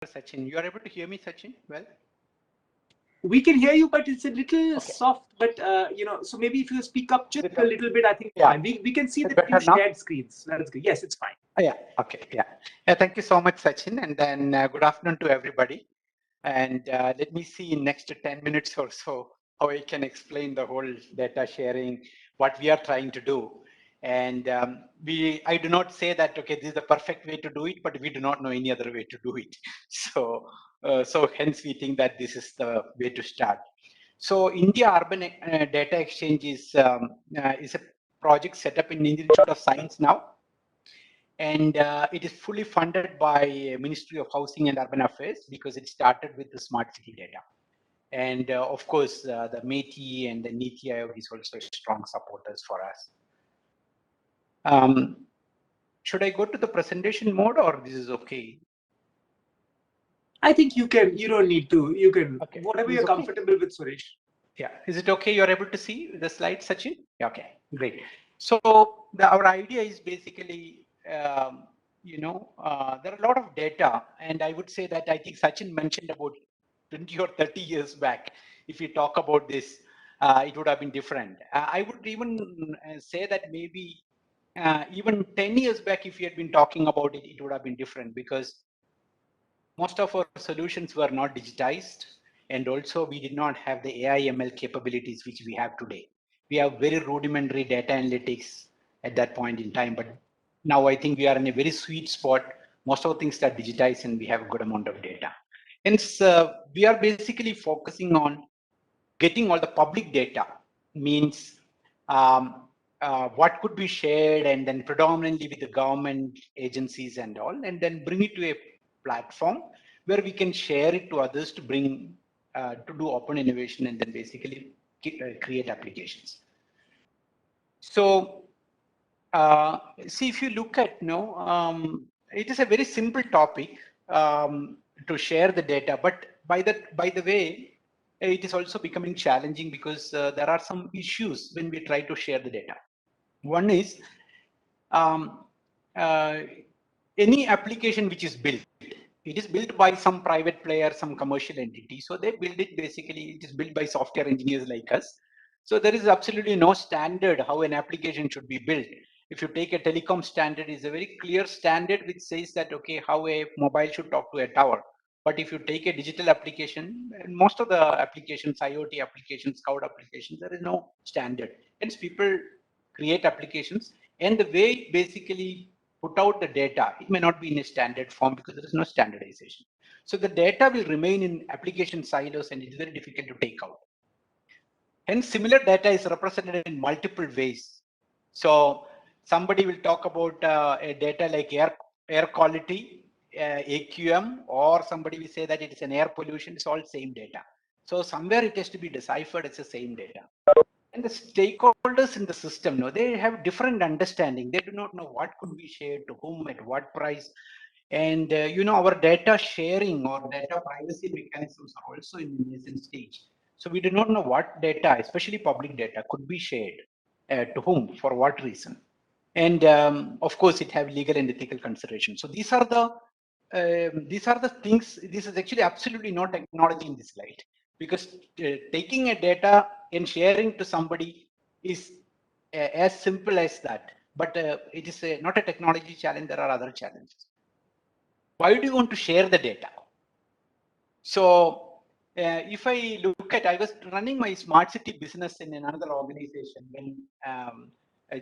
Sachin. You are able to hear me, Sachin? Well, We can hear you, but it's a little okay. soft. But so maybe if you speak up Is just it a little bit, I think it's yeah? fine. We can see Is it the two better now? shared screens. That's good. Yes, it's fine. Yeah. Okay. Yeah. Yeah. Thank you so much, Sachin. And then good afternoon to everybody. And let me see in next 10 minutes or so how I can explain the whole data sharing, what we are trying to do. And I do not say that, okay, this is the perfect way to do it, but we do not know any other way to do it. So hence we think that this is the way to start. So India Urban Data Exchange is a project set up in the Institute of Science now, and it is fully funded by Ministry of Housing and Urban Affairs because it started with the smart city data. And of course, the METI and the NITI Aayog is also strong supporters for us. Should I go to the presentation mode or this is okay? I think you can. You don't need to. You can. Okay. Whatever This you're is okay. comfortable with, Suresh. Yeah. Is it okay? You're able to see the slides, Sachin? Yeah, okay. Great. So our idea is basically, there are a lot of data, and I would say that I think Sachin mentioned about 20 or 30 years back. If you talk about this, it would have been different. I would even say that maybe even 10 years back, if you had been talking about it, it would have been different because most of our solutions were not digitized, and also we did not have the AI ML capabilities which we have today. We have very rudimentary data analytics at that point in time, but now I think we are in a very sweet spot. Most of the things are digitized and we have a good amount of data. Hence, we are basically focusing on getting all the public data, means what could be shared, and then predominantly with the government agencies and all, and then bring it to a platform where we can share it to others to bring to do open innovation and then basically create applications. So see, if you look at, it is a very simple topic to share the data, but by the way, it is also becoming challenging because there are some issues when we try to share the data. One is um, uh, any application which is built, it is built by some private player, some commercial entity. So they build it basically, it is built by software engineers like us. So there is absolutely no standard how an application should be built. If you take a telecom standard, it's a very clear standard which says that, okay, how a mobile should talk to a tower. But if you take a digital application, most of the applications, IoT applications, cloud applications, there is no standard. Hence people create applications, and the way basically put out the data, it may not be in a standard form because there is no standardization. So the data will remain in application silos and it's very difficult to take out. Hence, similar data is represented in multiple ways. So somebody will talk about a data like air quality, AQM, or somebody will say that it is an air pollution. It's all same data. So somewhere it has to be deciphered as the same data. And the stakeholders in the system, no, they have different understanding. They do not know what could be shared to whom at what price. And our data sharing or data privacy mechanisms are also in the nascent stage. So we do not know what data, especially public data, could be shared to whom, for what reason. And of course, it have legal and ethical considerations. So these are the things. This is actually absolutely not technology in this slide, because taking a data and sharing to somebody is as simple as that. But it is not a technology challenge. There are other challenges. Why do you want to share the data? So if I look at, I was running my smart city business in another organization when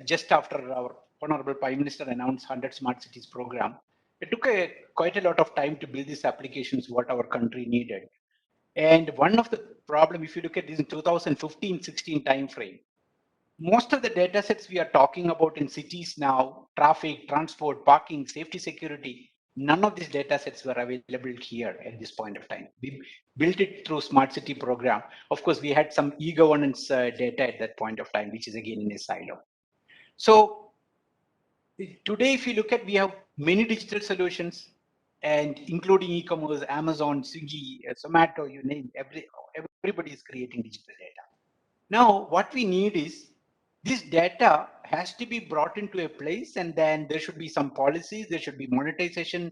just after our Honorable Prime Minister announced 100 Smart Cities program. It took quite a lot of time to build these applications, what our country needed. And one of the problem, if you look at this in 2015-16 timeframe, most of the data sets we are talking about in cities now, traffic, transport, parking, safety, security, none of these data sets were available here at this point of time. We built it through Smart City program. Of course, we had some e-governance data at that point of time, which is again in a silo. So today, if you look at, we have many digital solutions, and including e-commerce, Amazon, Swiggy, Zomato, you name, everybody is creating digital data. Now, what we need is this data has to be brought into a place, and then there should be some policies, there should be monetization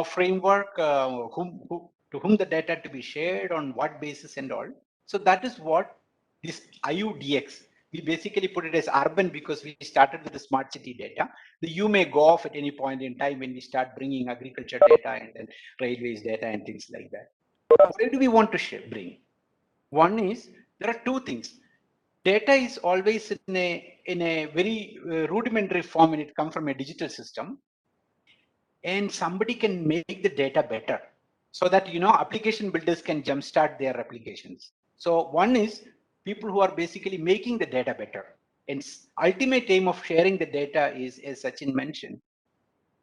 framework, to whom the data to be shared, on what basis and all. So that is what this IUDX, we basically put it as urban because we started with the smart city data. The U may go off at any point in time when we start bringing agriculture data and then railways data and things like that. Where do we want to bring? One is, there are two things. Data is always in a very rudimentary form when it comes from a digital system, and somebody can make the data better so that application builders can jumpstart their applications. So one is people who are basically making the data better, and ultimate aim of sharing the data is, as Sachin mentioned,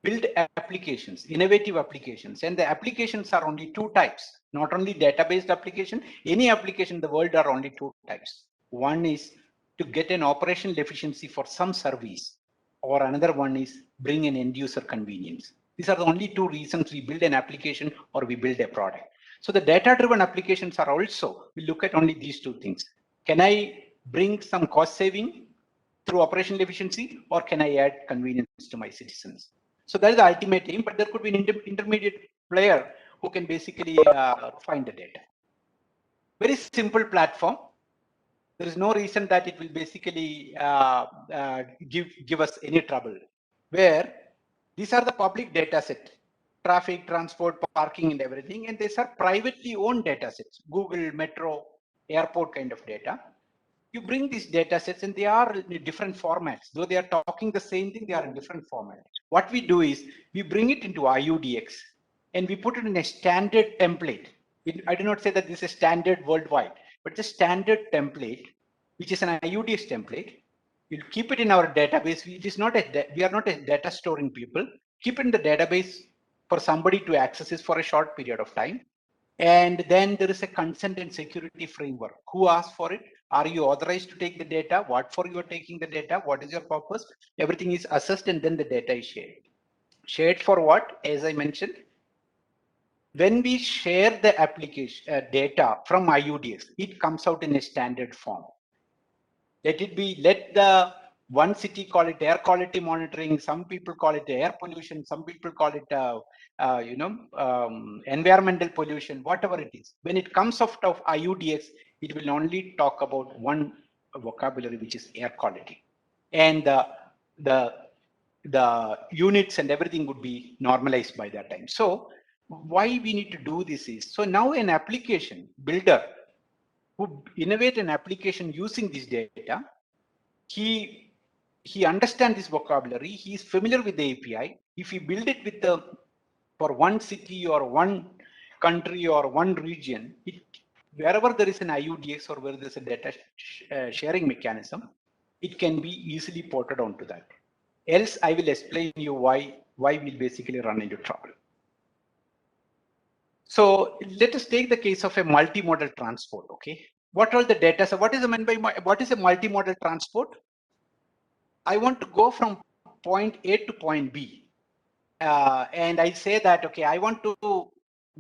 build applications, innovative applications, and the applications are only two types. Not only database application, any application in the world are only two types. One is to get an operational efficiency for some service, or another one is bring an end user convenience. These are the only two reasons we build an application or we build a product. So the data driven applications are also, we look at only these two things. Can I bring some cost saving through operational efficiency, or can I add convenience to my citizens? So that is the ultimate aim, but there could be an intermediate player who can basically find the data. Very simple platform. There is no reason that it will basically give us any trouble. Where these are the public data set, traffic, transport, parking, and everything, and these are privately owned data sets, Google, Metro, airport kind of data. You bring these data sets and they are in different formats. Though they are talking the same thing, they are in different formats. What we do is we bring it into IUDX and we put it in a standard template. I do not say that this is standard worldwide, but the standard template, which is an IUDX template. We'll keep it in our database. We are not a data storing people. Keep it in the database for somebody to access this for a short period of time. And then there is a consent and security framework. Who asked for it? Are you authorized to take the data? What for you are taking the data? What is your purpose? Everything is assessed and then the data is shared. Shared for what? As I mentioned, when we share the application data from IUDX, it comes out in a standard form. Let the one city call it air quality monitoring, some people call it air pollution, some people call it environmental pollution, whatever it is. When it comes out of IUDX, it will only talk about one vocabulary, which is air quality, and the units and everything would be normalized by that time. So why we need to do this is, so now an application builder who innovate an application using this data, he understands this vocabulary, he is familiar with the API. If he build it with the for one city or one country or one region, wherever there is an IUDX or where there is a data sharing mechanism, it can be easily ported onto that. Else, I will explain you why we'll basically run into trouble. So let us take the case of a multimodal transport. Okay, what all the data? So what is meant by what is a multimodal transport? I want to go from point A to point B, and I say that okay, I want to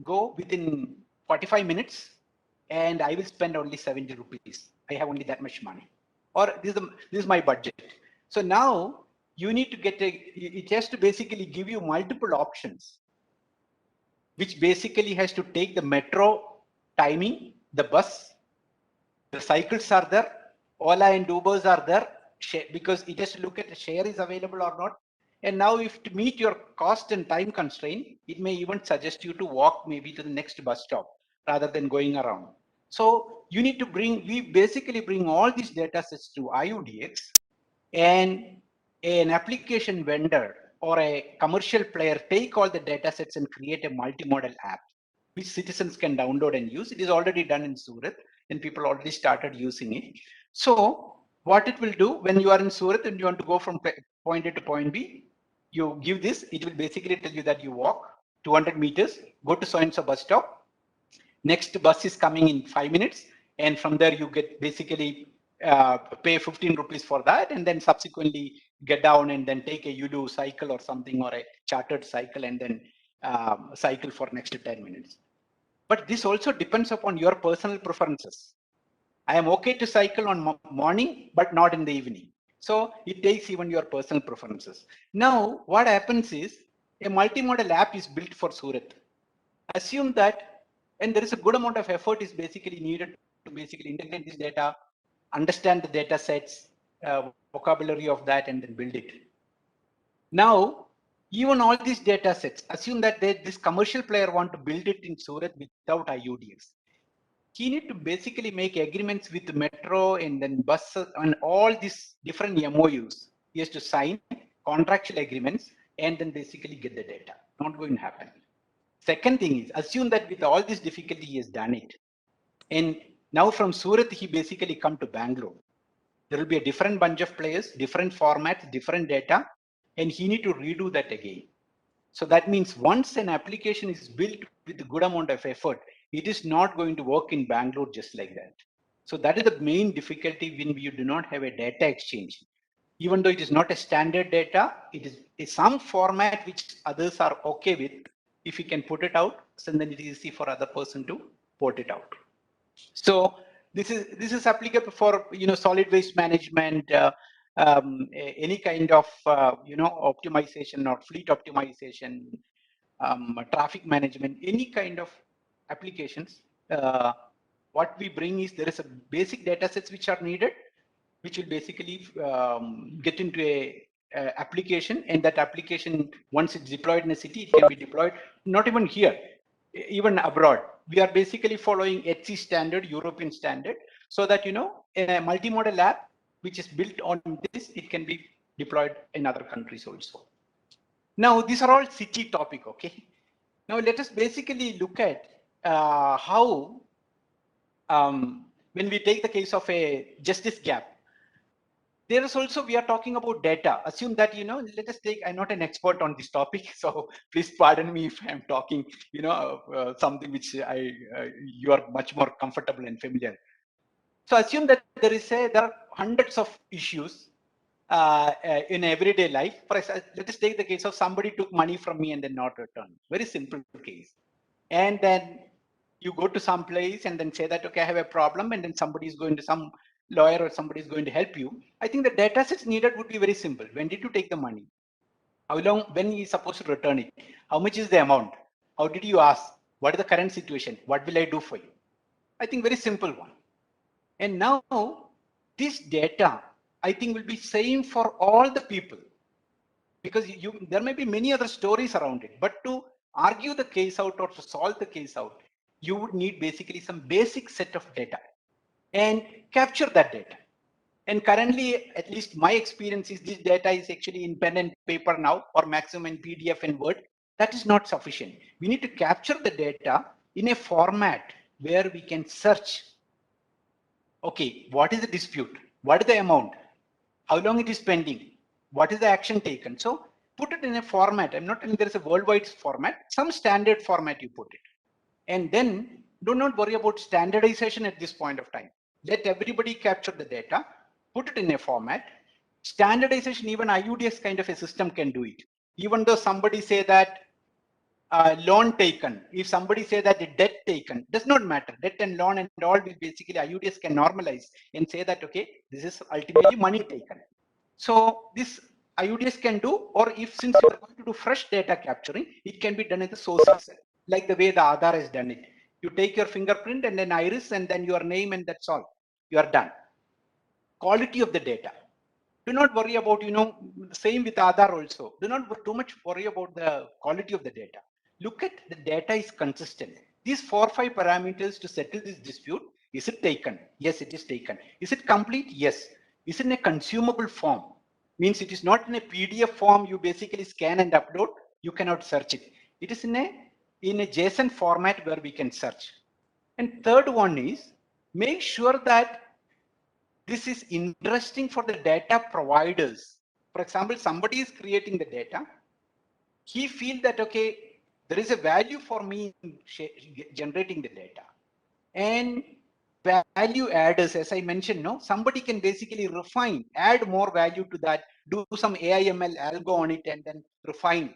go within 45 minutes, and I will spend only 70 rupees. I have only that much money, or this is my budget. So now you need to get it has to basically give you multiple options, which basically has to take the metro timing, the bus, the cycles are there, Ola and Ubers are there, because it has to look at the share is available or not. And now if to meet your cost and time constraint, it may even suggest you to walk maybe to the next bus stop rather than going around. So you need to we basically bring all these data sets to IUDX, and an application vendor or a commercial player take all the data sets and create a multimodal app which citizens can download and use. It is already done in Surat and people already started using it. So what it will do when you are in Surat and you want to go from point A to point B, you give this, it will basically tell you that you walk 200 meters, go to so-and-so bus stop, next bus is coming in 5 minutes, and from there you get basically pay 15 rupees for that, and then subsequently get down and then take a Udo cycle or something, or a chartered cycle, and then cycle for next 10 minutes. But this also depends upon your personal preferences. I am okay to cycle on morning, but not in the evening. So it takes even your personal preferences. Now, what happens is a multimodal app is built for Surat. Assume that, and there is a good amount of effort is basically needed to basically integrate this data, understand the data sets, vocabulary of that, and then build it. Now, even all these data sets, assume that this commercial player want to build it in Surat without IUDs. He need to basically make agreements with Metro and then buses and all these different MOUs. He has to sign contractual agreements and then basically get the data. Not going to happen. Second thing is, assume that with all this difficulty, he has done it. And now from Surat, he basically come to Bangalore. There will be a different bunch of players, different formats, different data, and he need to redo that again. So that means once an application is built with a good amount of effort, it is not going to work in Bangalore just like that. So that is the main difficulty when you do not have a data exchange. Even though it is not a standard data, it is some format which others are okay with. If you can put it out, so then it is easy for other person to port it out. So this is applicable for solid waste management, any kind of optimization or fleet optimization, traffic management, any kind of applications. What we bring is there is a basic data sets which are needed, which will basically get into a application, and that application, once it's deployed in a city, it can be deployed not even here, even abroad. We are basically following HC standard, European standard, so that in a multimodal app which is built on this, it can be deployed in other countries also. Now these are all city topic, okay? Now let us basically look at how when we take the case of a justice gap, there is also, we are talking about data. Assume that, let us take, I'm not an expert on this topic, so please pardon me if I'm talking, something which you are much more comfortable and familiar. So assume that there are hundreds of issues in everyday life. For example, let us take the case of somebody took money from me and then not returned. Very simple case. And then you go to some place and then say that, okay, I have a problem, and then somebody is going to, some lawyer or somebody is going to help you. I think the data sets needed would be very simple. When did you take the money? How long, when is supposed to return it? How much is the amount? How did you ask? What is the current situation? What will I do for you? I think very simple one. And now this data, I think, will be same for all the people, because there may be many other stories around it, but to argue the case out or to solve the case out, you would need basically some basic set of data and capture that data. And currently, at least my experience is, this data is actually in pen and paper now, or maximum in PDF and Word. That is not sufficient. We need to capture the data in a format where we can search. Okay, what is the dispute? What is the amount? How long it is pending? What is the action taken? So put it in a format. I'm not telling there is a worldwide format, some standard format you put it. And then do not worry about standardization at this point of time. Let everybody capture the data, put it in a format. Standardization, even IUDS kind of a system can do it. Even though somebody say that loan taken, if somebody say that the debt taken, does not matter. Debt and loan and all will basically, IUDS can normalize and say that, okay, this is ultimately money taken. So this IUDS can do, or if, since you are going to do fresh data capturing, it can be done at the source itself, like the way the Aadhaar has done it. You take your fingerprint and then iris and then your name, and that's all. You are done. Quality of the data. Do not worry about, same with Aadhaar also. Do not too much worry about the quality of the data. Look at the data is consistent. These 4 or 5 parameters to settle this dispute. Is it taken? Yes, it is taken. Is it complete? Yes. Is it in a consumable form? Means it is not in a PDF form you basically scan and upload. You cannot search it. It is in a JSON format where we can search. And third one is, make sure that this is interesting for the data providers. For example, somebody is creating the data. He feels that, okay, there is a value for me in generating the data. And value adders, as I mentioned, no, somebody can basically refine, add more value to that, do some AI/ML algo on it, and then refine.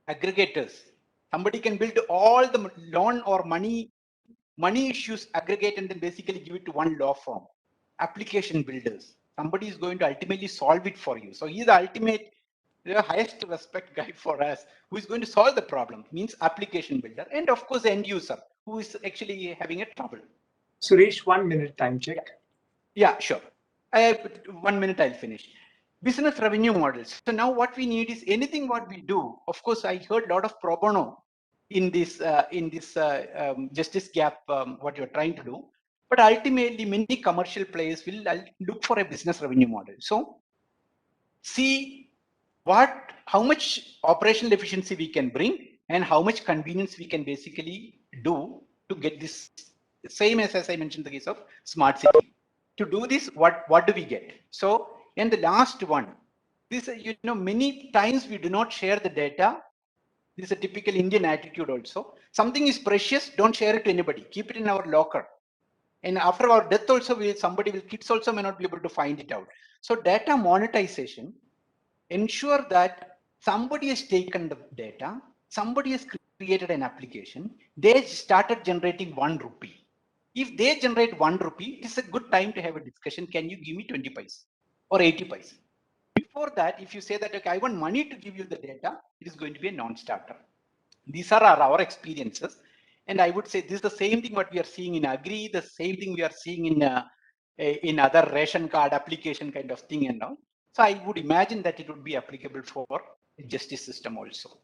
Aggregators. Somebody can build all the loan or money issues, aggregate, and then basically give it to one law firm. Application builders. Somebody is going to ultimately solve it for you. So he is the ultimate the highest respect guy for us who is going to solve the problem means application builder, and of course the end user who is actually having a trouble. Suresh, 1 minute time check. Yeah, sure. 1 minute, I'll finish. Business revenue models. So now what we need is anything what we do. Of course, I heard a lot of pro bono in this justice gap. What you're trying to do, but ultimately many commercial players will look for a business revenue model. So see how much operational efficiency we can bring and how much convenience we can basically do to get this same as I mentioned the case of smart city. To do this, what do we get? So, and the last one, this many times we do not share the data. This is a typical Indian attitude also. Something is precious, don't share it to anybody. Keep it in our locker. And after our death also, kids also may not be able to find it out. So data monetization ensure that somebody has taken the data, somebody has created an application, they started generating 1 rupee. If they generate 1 rupee, it is a good time to have a discussion. Can you give me 20 paise or 80 paise? Before that, if you say that, okay, I want money to give you the data, it is going to be a non-starter. These are our experiences. And I would say this is the same thing what we are seeing in Agri, the same thing we are seeing in other ration card application kind of thing and all. So I would imagine that it would be applicable for justice system also.